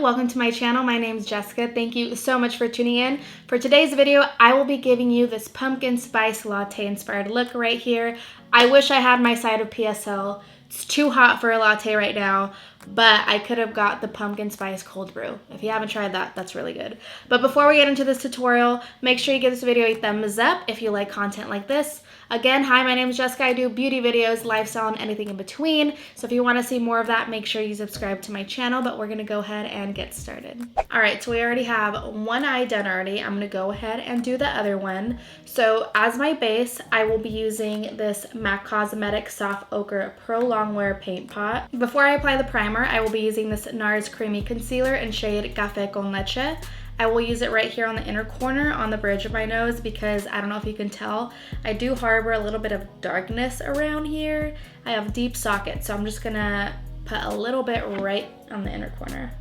welcome to my channel. My name is Jessica. Thank you so much for tuning in. For today's video, I will be giving you this pumpkin spice latte inspired look right here. I wish I had my side of PSL. It's too hot for a latte right now, but I could have got the pumpkin spice cold brew. If you haven't tried that, that's really good. But before we get into this tutorial, make sure you give this video a thumbs up if you like content like this. Again, hi, my name is Jessica. I do beauty videos, lifestyle, and anything in between. So if you want to see more of that, make sure you subscribe to my channel, but we're going to go ahead and get started. All right, so we already have one eye done already. I'm going to go ahead and do the other one. So as my base, I will be using this MAC Cosmetics Soft Ochre Pro Longwear Paint Pot. Before I apply the primer, I will be using this NARS Creamy Concealer in shade Café con Leche. I will use it right here on the inner corner on the bridge of my nose because I don't know if you can tell, I do harbor a little bit of darkness around here. I have deep sockets, so I'm just gonna put a little bit right on the inner corner,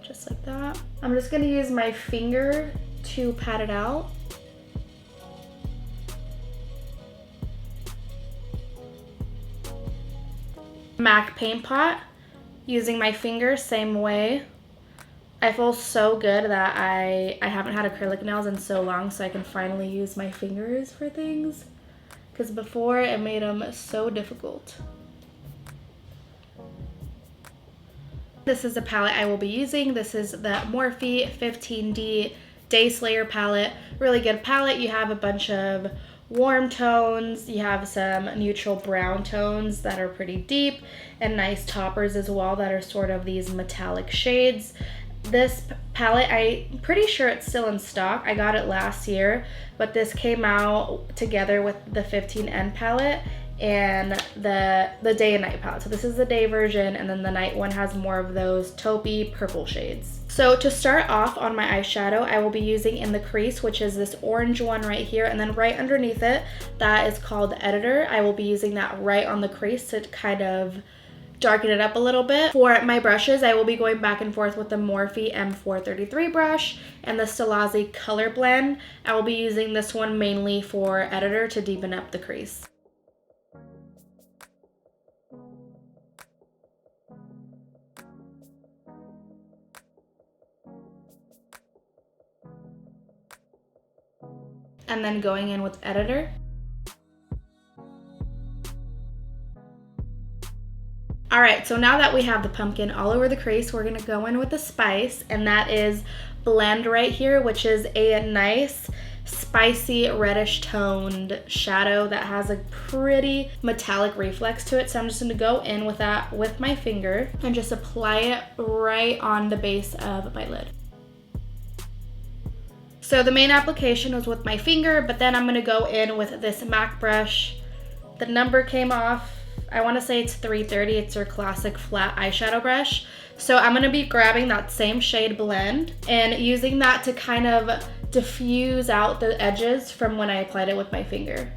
just like that. I'm just gonna use my finger to pat it out. MAC Paint Pot, using my finger, same way. I feel so good that I haven't had acrylic nails in so long, so I can finally use my fingers for things, because before it made them so difficult. This is the palette I will be using. This is the Morphe 15D Day Slayer palette. Really good palette. You have a bunch of warm tones, you have some neutral brown tones that are pretty deep, and nice toppers as well that are sort of these metallic shades. This palette, I'm pretty sure it's still in stock. I got it last year, but this came out together with the 15N palette and the day and night palette. So this is the day version, and then the night one has more of those taupey purple shades. So to start off on my eyeshadow, I will be using in the crease, which is this orange one right here, and then right underneath it, that is called Editor. I will be using that right on the crease to kind of darken it up a little bit. For my brushes, I will be going back and forth with the Morphe M433 brush and the Stilazzi Color Blend. I will be using this one mainly for Editor to deepen up the crease. And then going in with Editor. All right, so now that we have the pumpkin all over the crease, we're gonna go in with the spice, and that is Blend right here, which is a nice, spicy, reddish toned shadow that has a pretty metallic reflex to it. So I'm just gonna go in with that with my finger and just apply it right on the base of my lid. So the main application was with my finger, but then I'm gonna go in with this MAC brush. The number came off. I want to say it's 330. It's their classic flat eyeshadow brush. So I'm going to be grabbing that same shade Blend and using that to kind of diffuse out the edges from when I applied it with my finger.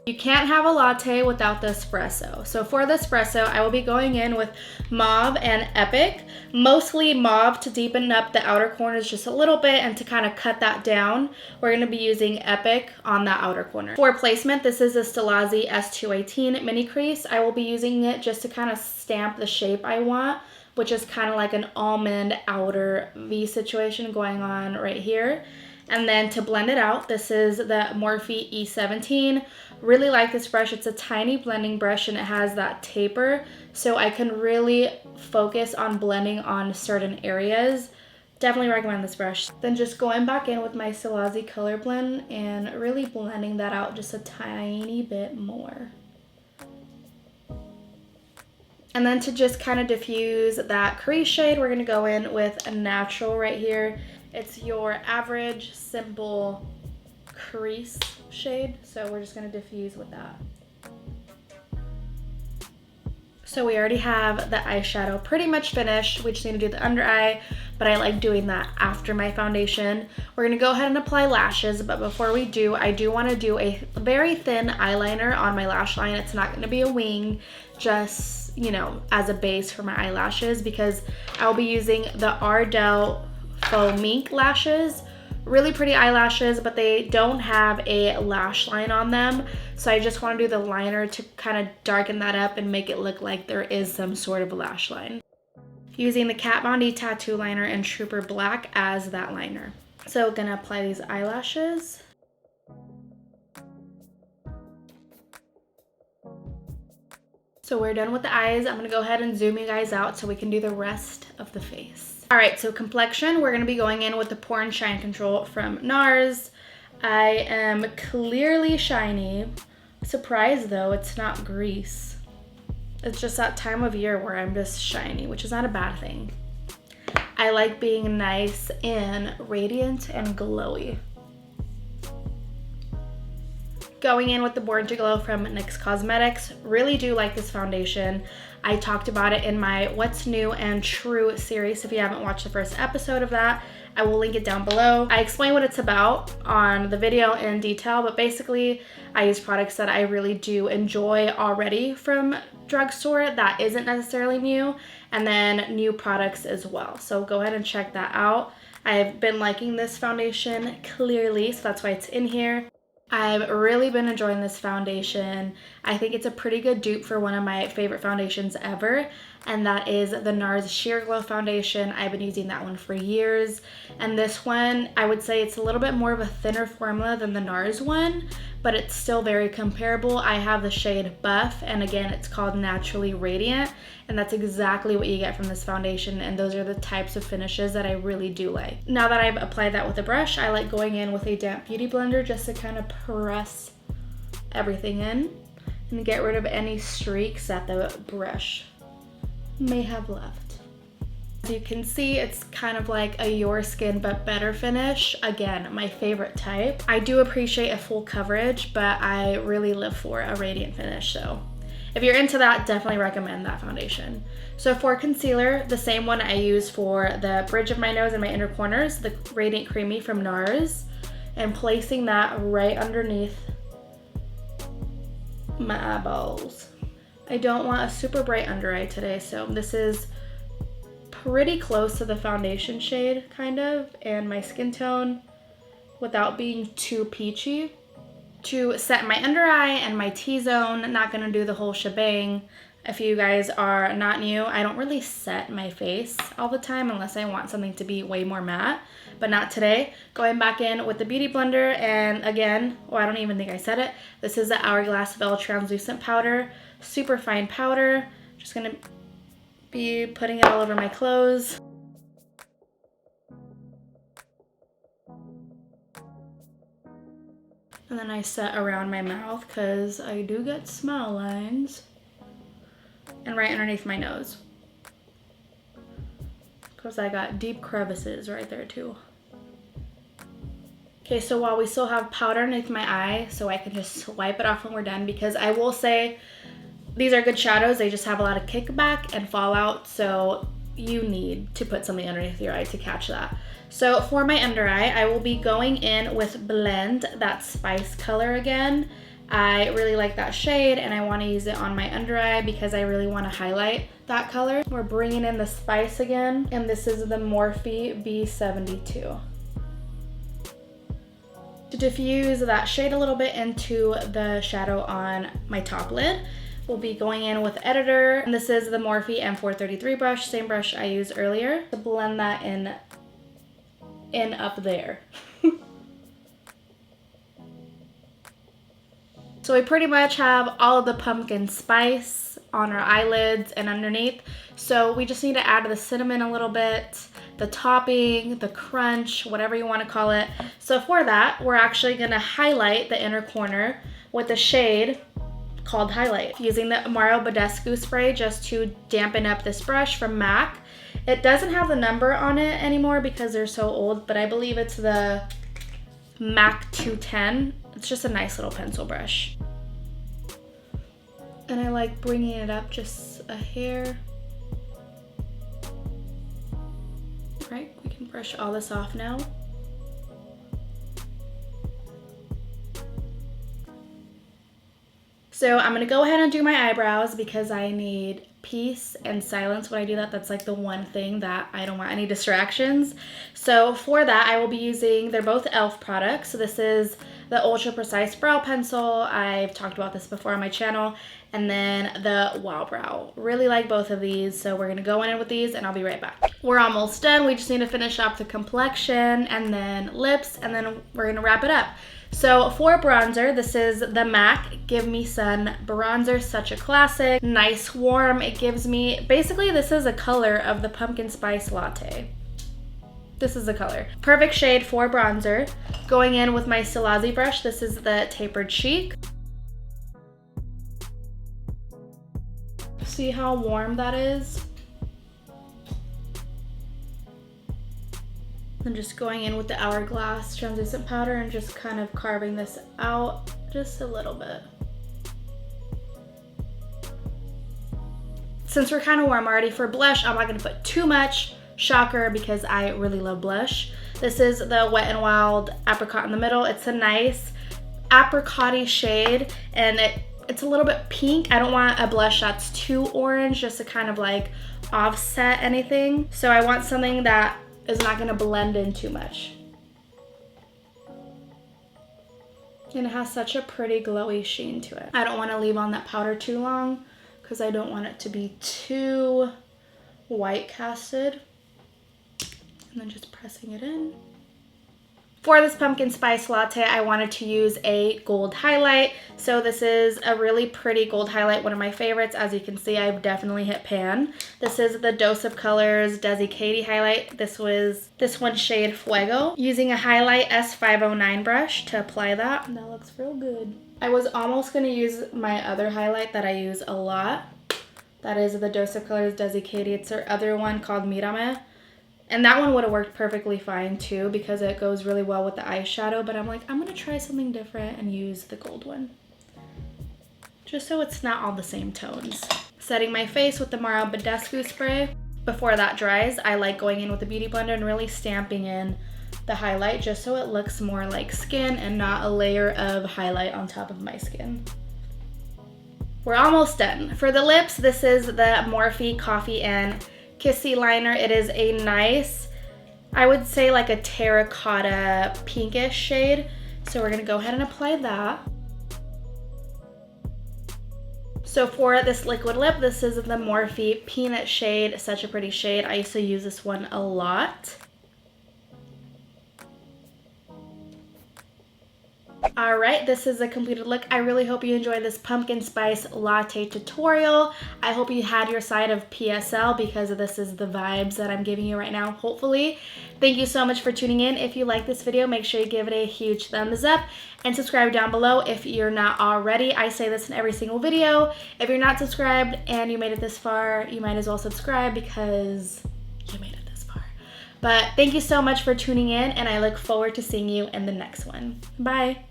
You can't have a latte without the espresso. So for the espresso, I will be going in with Mauve and Epic. Mostly Mauve to deepen up the outer corners just a little bit and to kind of cut that down. We're going to be using Epic on that outer corner. For placement, this is a Stilazzi S218 mini crease. I will be using it just to kind of stamp the shape I want, which is kind of like an almond outer V situation going on right here. And then to blend it out, this is the Morphe E17. Really like this brush. It's a tiny blending brush and it has that taper, so I can really focus on blending on certain areas. Definitely recommend this brush. Then just going back in with my Stilazzi Color Blend and really blending that out just a tiny bit more. And then to just kind of diffuse that crease shade, we're gonna go in with a natural right here. It's your average, simple crease shade, so we're just gonna diffuse with that. So we already have the eyeshadow pretty much finished. We just need to do the under eye, but I like doing that after my foundation. We're gonna go ahead and apply lashes, but before we do, I do wanna do a very thin eyeliner on my lash line. It's not gonna be a wing, just, you know, as a base for my eyelashes, because I'll be using the Ardell Faux Mink lashes. Really pretty eyelashes, but they don't have a lash line on them. So I just want to do the liner to kind of darken that up and make it look like there is some sort of lash line. Using the Kat Von D Tattoo Liner in Trooper Black as that liner. So gonna apply these eyelashes. So we're done with the eyes. I'm gonna go ahead and zoom you guys out so we can do the rest of the face. All right, so complexion, we're gonna be going in with the Pore and Shine Control from NARS. I am clearly shiny. Surprised though, it's not grease. It's just that time of year where I'm just shiny, which is not a bad thing. I like being nice and radiant and glowy. Going in with the Born to Glow from NYX Cosmetics. Really do like this foundation. I talked about it in my What's New and True series. If you haven't watched the first episode of that, I will link it down below. I explain what it's about on the video in detail, but basically I use products that I really do enjoy already from Drugstore that isn't necessarily new, and then new products as well. So go ahead and check that out. I've been liking this foundation clearly, so that's why it's in here. I've really been enjoying this foundation. I think it's a pretty good dupe for one of my favorite foundations ever, and that is the NARS Sheer Glow foundation. I've been using that one for years, and this one, I would say it's a little bit more of a thinner formula than the NARS one, but it's still very comparable. I have the shade Buff, and again, it's called Naturally Radiant, and that's exactly what you get from this foundation, and those are the types of finishes that I really do like. Now that I've applied that with a brush, I like going in with a damp beauty blender just to kind of press everything in and get rid of any streaks that the brush may have left. As you can see, it's kind of like a Your Skin but better finish. Again, my favorite type. I do appreciate a full coverage, but I really live for a radiant finish, so if you're into that, definitely recommend that foundation. So for concealer, the same one I use for the bridge of my nose and my inner corners, the Radiant Creamy from NARS, and placing that right underneath my eyeballs. I don't want a super bright under eye today, so this is pretty close to the foundation shade, kind of, and my skin tone without being too peachy. To set my under eye and my T-zone, not gonna do the whole shebang. If you guys are not new, I don't really set my face all the time unless I want something to be way more matte, but not today. Going back in with the Beauty Blender, and again, I don't even think I said it, this is the Hourglass Veil Translucent Powder, super fine powder. Just gonna be putting it all over my clothes. And then I set around my mouth because I do get smile lines. And right underneath my nose. Because I got deep crevices right there too. Okay, so while we still have powder underneath my eye, so I can just wipe it off when we're done, because I will say these are good shadows, they just have a lot of kickback and fallout, so you need to put something underneath your eye to catch that. So for my under eye, I will be going in with Blend, that Spice color again. I really like that shade and I want to use it on my under eye because I really want to highlight that color. We're bringing in the Spice again, and this is the Morphe B72. To diffuse that shade a little bit into the shadow on my top lid, we'll be going in with Editor, and this is the Morphe M433 brush, same brush I used earlier, to blend that in up there. So we pretty much have all of the pumpkin spice on our eyelids and underneath. So we just need to add the cinnamon a little bit, the topping, the crunch, whatever you want to call it. So for that, we're actually going to highlight the inner corner with the shade called Highlight, using the Mario Badescu spray just to dampen up this brush from MAC. It doesn't have the number on it anymore because they're so old, but I believe it's the MAC 210. It's just a nice little pencil brush. And I like bringing it up just a hair. Right, we can brush all this off now. So I'm gonna go ahead and do my eyebrows because I need peace and silence when I do that. That's like the one thing that I don't want any distractions. So for that, I will be using, they're both E.L.F products. So this is the Ultra Precise Brow Pencil. I've talked about this before on my channel. And then the Wow Brow. Really like both of these, so we're gonna go in with these and I'll be right back. We're almost done. We just need to finish off the complexion and then lips, and then we're gonna wrap it up. So for bronzer, this is the MAC Give Me Sun Bronzer, such a classic. Nice warm. It gives me, basically this is a color of the pumpkin spice latte. This is the color. Perfect shade for bronzer. Going in with my Stilazzi brush, this is the Tapered Cheek. See how warm that is? I'm just going in with the Hourglass translucent powder and just kind of carving this out just a little bit. Since we're kind of warm already, for blush, I'm not gonna put too much. Shocker, because I really love blush. This is the Wet n Wild Apricot in the middle. It's a nice apricot-y shade, and it's a little bit pink. I don't want a blush that's too orange, just to kind of like offset anything. So I want something that is not gonna blend in too much. And it has such a pretty glowy sheen to it. I don't wanna leave on that powder too long because I don't want it to be too white casted. And then just pressing it in. For this pumpkin spice latte, I wanted to use a gold highlight. So this is a really pretty gold highlight, one of my favorites. As you can see, I've definitely hit pan. This is the Dose of Colors Desi Katie highlight. This one shade Fuego. Using a highlight S509 brush to apply that. And that looks real good. I was almost gonna use my other highlight that I use a lot. That is the Dose of Colors Desi Katie. It's her other one called Mirame. And that one would have worked perfectly fine too because it goes really well with the eyeshadow, but I'm like, I'm gonna try something different and use the gold one. Just so it's not all the same tones. Setting my face with the Mara Badescu spray. Before that dries, I like going in with the Beauty Blender and really stamping in the highlight just so it looks more like skin and not a layer of highlight on top of my skin. We're almost done. For the lips, this is the Morphe Coffee and Kissy liner. It is a nice, I would say like a terracotta pinkish shade. So we're gonna go ahead and apply that. So for this liquid lip, this is the Morphe Peanut shade, such a pretty shade. I used to use this one a lot. All right, this is a completed look. I really hope you enjoyed this pumpkin spice latte tutorial. I hope you had your side of PSL because this is the vibes that I'm giving you right now, hopefully. Thank you so much for tuning in. If you like this video, make sure you give it a huge thumbs up and subscribe down below if you're not already. I say this in every single video. If you're not subscribed and you made it this far, you might as well subscribe because you made it this far. But thank you so much for tuning in, and I look forward to seeing you in the next one. Bye.